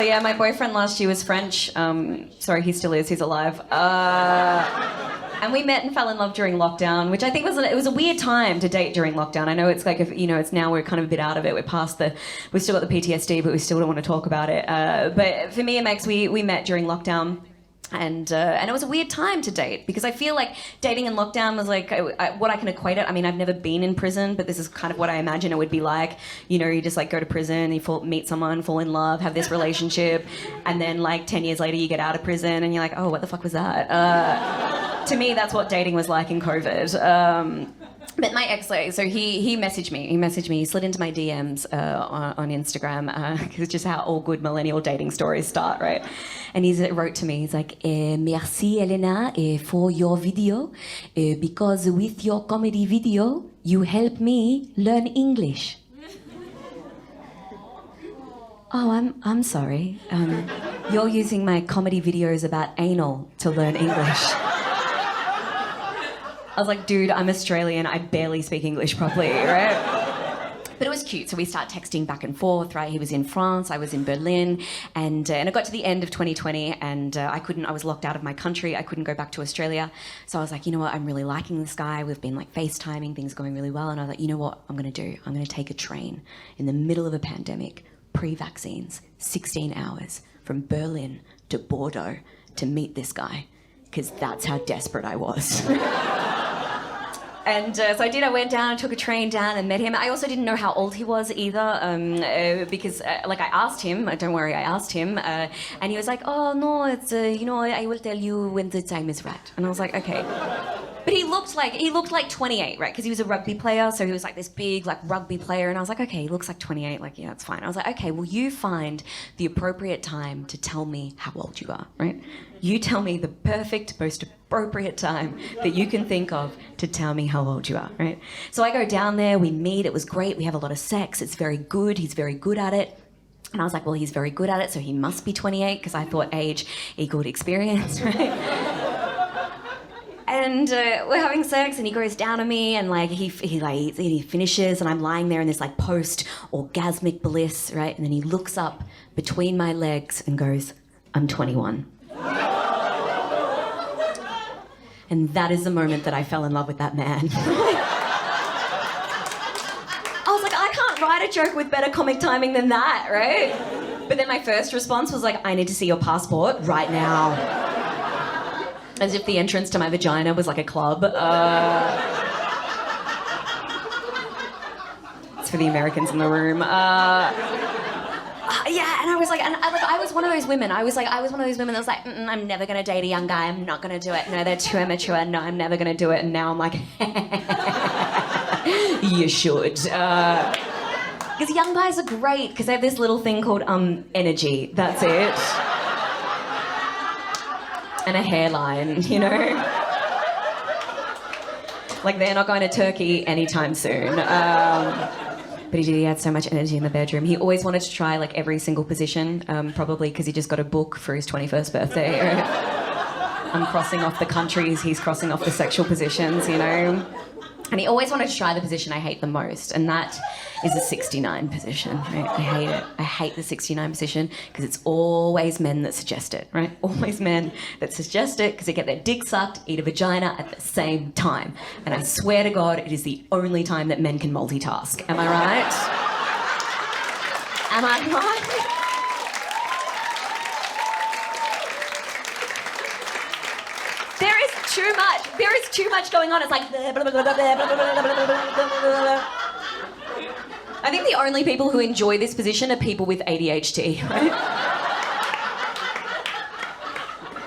yeah, my boyfriend last year was French. Sorry, he still is. He's alive. And we met and fell in love during lockdown, which I think was a weird time to date during lockdown. I know it's like, it's now we're kind of a bit out of it. We've still got the PTSD, but we still don't want to talk about it. But for me and Max, we met during lockdown. And it was a weird time to date because I feel like dating in lockdown was like what I can equate it. I mean, I've never been in prison, but this is kind of what I imagine it would be like. You just like go to prison, you meet someone, fall in love, have this relationship, and then like 10 years later you get out of prison and you're like, oh, what the fuck was that? To me, that's what dating was like in COVID. But my ex, so he messaged me. He slid into my DMs on Instagram because it's just how all good millennial dating stories start, right? And he wrote to me. He's like, "Merci, Elena, for your video, because with your comedy video, you help me learn English." Oh, I'm sorry. You're using my comedy videos about anal to learn English. I was like, dude, I'm Australian. I barely speak English properly, right? But it was cute. So we start texting back and forth, right? He was in France, I was in Berlin. And it got to the end of 2020 and I was locked out of my country. I couldn't go back to Australia. So I was like, you know what? I'm really liking this guy. We've been like FaceTiming, things going really well. And I was like, you know what I'm going to do? I'm going to take a train in the middle of a pandemic, pre-vaccines, 16 hours from Berlin to Bordeaux to meet this guy. Because that's how desperate I was. And so I did. I went down, took a train down and met him. I also didn't know how old he was either because I asked him, don't worry, I asked him and he was like, oh, no, it's, I will tell you when the time is right. And I was like, okay. But he looked like 28, right? Because he was a rugby player, so he was like this big like rugby player. And I was like, okay, he looks like 28. Like, yeah, that's fine. I was like, okay, well, you find the appropriate time to tell me how old you are, right? You tell me the perfect, most appropriate time that you can think of to tell me how old you are, right? So I go down there, we meet, it was great, we have a lot of sex, it's very good, he's very good at it. And I was like, well, he's very good at it, so he must be 28, because I thought age equaled experience, right? And we're having sex and he goes down on me and like he finishes and I'm lying there in this like post-orgasmic bliss, right? And then he looks up between my legs and goes, I'm 21. And that is the moment that I fell in love with that man. I was like, I can't write a joke with better comic timing than that, right? But then my first response was like, I need to see your passport right now. As if the entrance to my vagina was like a club. It's for the Americans in the room. Yeah, and I was like, I was one of those women. I was one of those women that was like, I'm never gonna date a young guy. I'm not gonna do it. No, they're too immature. No, I'm never gonna do it. And now I'm like, you should. Because young guys are great because they have this little thing called energy. That's it. And a hairline, you know? Like they're not going to Turkey anytime soon. But he had so much energy in the bedroom. He always wanted to try like every single position, probably because he just got a book for his 21st birthday. I'm crossing off the countries, he's crossing off the sexual positions, you know? And he always wanted to try the position I hate the most, and that is the 69 position, right? I hate it. I hate the 69 position because it's always men that suggest it, right? Always men that suggest it because they get their dick sucked, eat a vagina at the same time. And I swear to God, it is the only time that men can multitask. Am I right? Am I right? There is too much going on. It's like... I think the only people who enjoy this position are people with ADHD, right?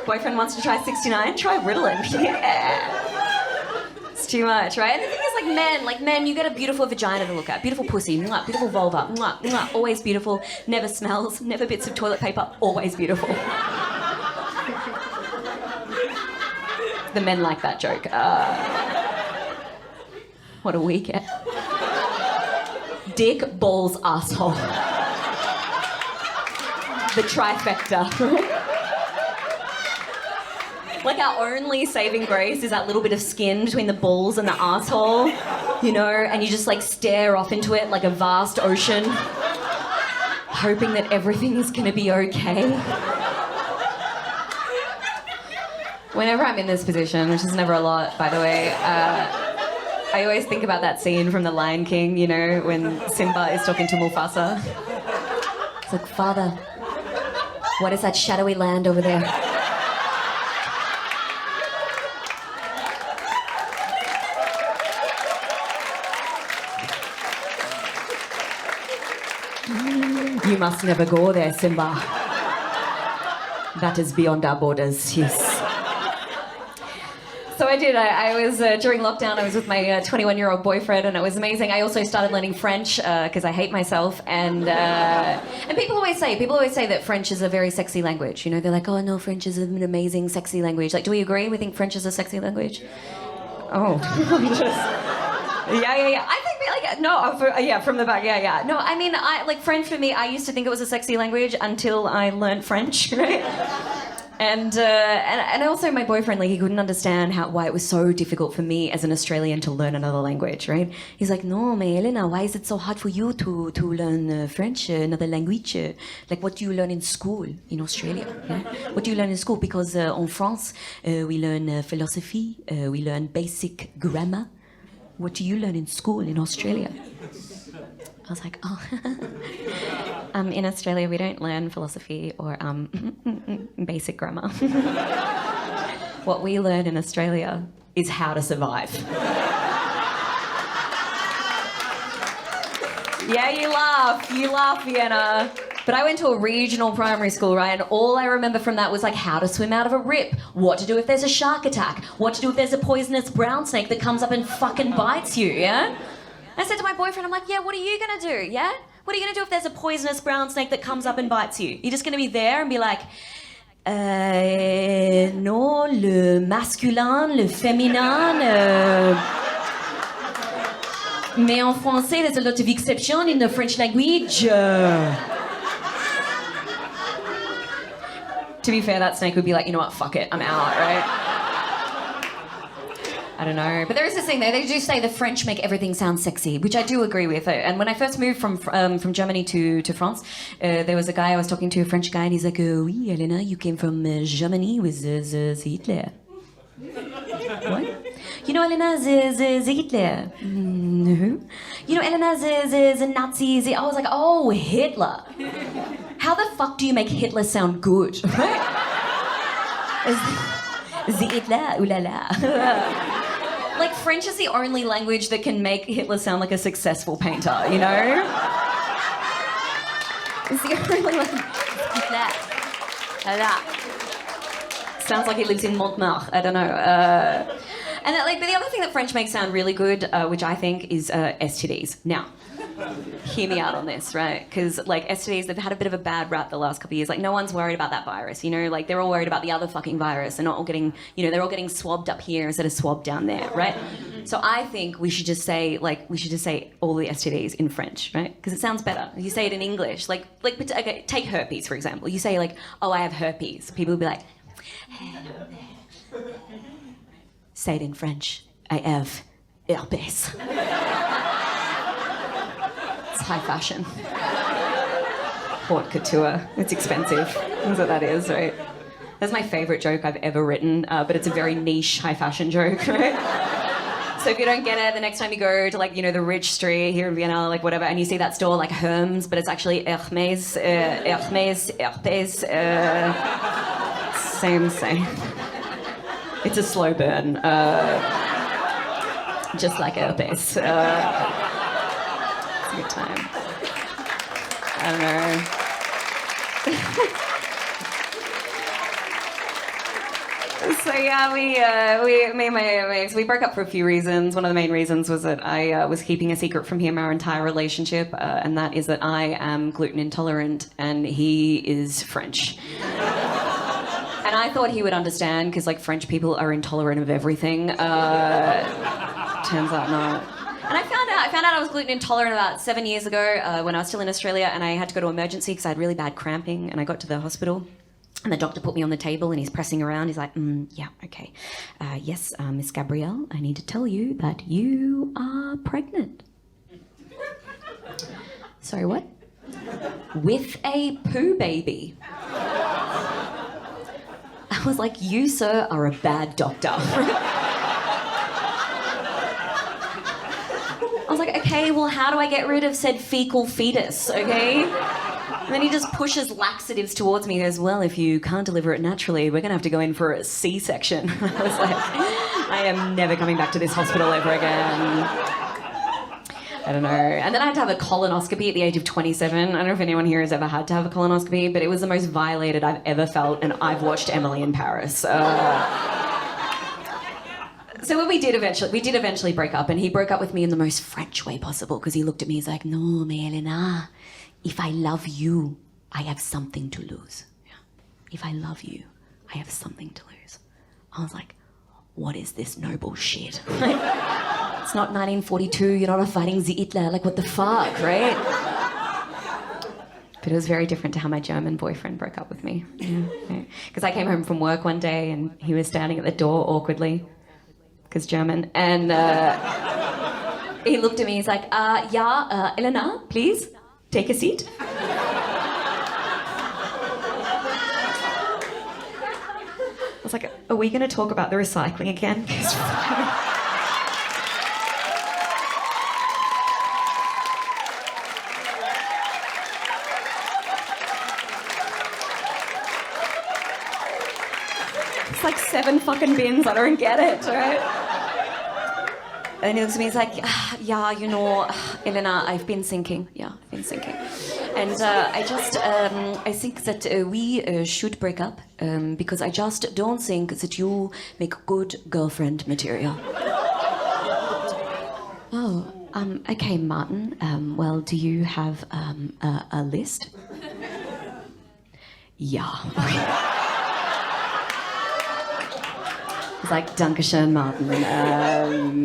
Boyfriend wants to try 69? Try Ritalin. Yeah. It's too much, right? And the thing is, like men, you get a beautiful vagina to look at. Beautiful pussy, mwah, beautiful vulva, mwah, mwah, always beautiful. Never smells, never bits of toilet paper, always beautiful. The men like that joke. What a weekend. Dick, balls, asshole. The trifecta. Like our only saving grace is that little bit of skin between the balls and the asshole, you know, and you just like stare off into it like a vast ocean. hoping that everything is going to be okay. Whenever I'm in this position, which is never a lot, by the way, I always think about that scene from The Lion King, you know, when Simba is talking to Mufasa. It's like, Father, what is that shadowy land over there? You must never go there, Simba. That is beyond our borders, yes. So I did. I was, during lockdown, I was with my 21-year-old boyfriend, and it was amazing. I also started learning French because I hate myself. And people always say that French is a very sexy language. You know, they're like, oh, no, French is an amazing, sexy language. Like, do we agree? We think French is a sexy language? Oh. Yeah. I think, like, no, from the back, yeah. No, I mean, French for me, I used to think it was a sexy language until I learned French, right? And also my boyfriend, like, he couldn't understand why it was so difficult for me as an Australian to learn another language, right? He's like, no, mais Elena, why is it so hard for you to learn French, another language? Like, what do you learn in school in Australia? Yeah? What do you learn in school? Because in France, we learn philosophy, we learn basic grammar. What do you learn in school in Australia? I was like, oh. In Australia, we don't learn philosophy or basic grammar. What we learn in Australia is how to survive. Yeah, you laugh, Vienna. But I went to a regional primary school, right? And all I remember from that was like how to swim out of a rip, what to do if there's a shark attack, what to do if there's a poisonous brown snake that comes up and fucking bites you, yeah? I said to my boyfriend, I'm like, yeah, what are you gonna do, yeah? What are you gonna do if there's a poisonous brown snake that comes up and bites you? You're just gonna be there and be like, non, le masculin, le féminin, mais en français, there's a lot of exception in the French language. To be fair, that snake would be like, you know what, fuck it, I'm out, right? I don't know. But there is this thing, they do say the French make everything sound sexy, which I do agree with. And when I first moved from Germany to France, there was a guy, I was talking to a French guy, and he's like, oui, Elena, you came from Germany with the Hitler. What? You know, Elena, the Hitler? No. You know, Elena, the Nazis? I was like, oh, Hitler. How the fuck do you make Hitler sound good? Right? The Hitler, ooh la la. Like, French is the only language that can make Hitler sound like a successful painter, you know? It's the only language. Sounds like he lives in Montmartre, I don't know. But the other thing that French makes sound really good, which I think, is STDs. Now, hear me out on this, right? Because, like, STDs, they've had a bit of a bad rap the last couple of years. Like, no one's worried about that virus, you know? Like, they're all worried about the other fucking virus. They're not all getting, you know, they're all getting swabbed up here instead of swabbed down there, right? So I think we should just say all the STDs in French, right? Because it sounds better. You say it in English. Okay, take herpes, for example. You say, like, oh, I have herpes. People will be like, say it in French. I have herpes. It's high fashion. Haute couture. It's expensive. That's what that is, right? That's my favourite joke I've ever written, but it's a very niche high fashion joke, right? So if you don't get it, the next time you go to, like, you know, the rich street here in Vienna, like whatever, and you see that store like Hermes, but it's actually Hermes, Herpes. Same. It's a slow burn, just like herpes. It's a good time. I don't know. So yeah, me and my ex, we broke up for a few reasons. One of the main reasons was that I was keeping a secret from him our entire relationship, and that is that I am gluten intolerant and he is French. And I thought he would understand because, like, French people are intolerant of everything. Turns out not. And I found out I was gluten intolerant about 7 years ago when I was still in Australia, and I had to go to emergency because I had really bad cramping, and I got to the hospital. And the doctor put me on the table and he's pressing around. He's like, yeah, okay. Yes, Miss Gabrielle, I need to tell you that you are pregnant. Sorry, what? with a poo baby. I was like, you, sir, are a bad doctor. I was like, okay, well, how do I get rid of said fecal fetus, okay? And then he just pushes laxatives towards me. He goes, well, if you can't deliver it naturally, we're going to have to go in for a C-section. I was like, I am never coming back to this hospital ever again. I don't know. And then I had to have a colonoscopy at the age of 27. I don't know if anyone here has ever had to have a colonoscopy, but it was the most violated I've ever felt, and I've watched Emily in Paris. So what we did eventually break up, and he broke up with me in the most French way possible, because he looked at me, he's like, no, mais Elena, if I love you, I have something to lose. Yeah. If I love you, I have something to lose. I was like, what is this noble shit? It's not 1942, you're not fighting the Hitler, like what the fuck, right? But it was very different to how my German boyfriend broke up with me. Because I came home from work one day and he was standing at the door awkwardly, because German, and he looked at me, he's like, yeah, Elena, please, take a seat. I was like, are we going to talk about the recycling again? It's like 7 fucking bins, I don't get it, right? And he looks at me, he's like, yeah, you know, Elena, I've been thinking. Yeah, I've been thinking. And I think that we should break up because I just don't think that you make good girlfriend material. Oh, okay, Martin. Well, do you have a list? Yeah. It's like, Dankeschön, Martin.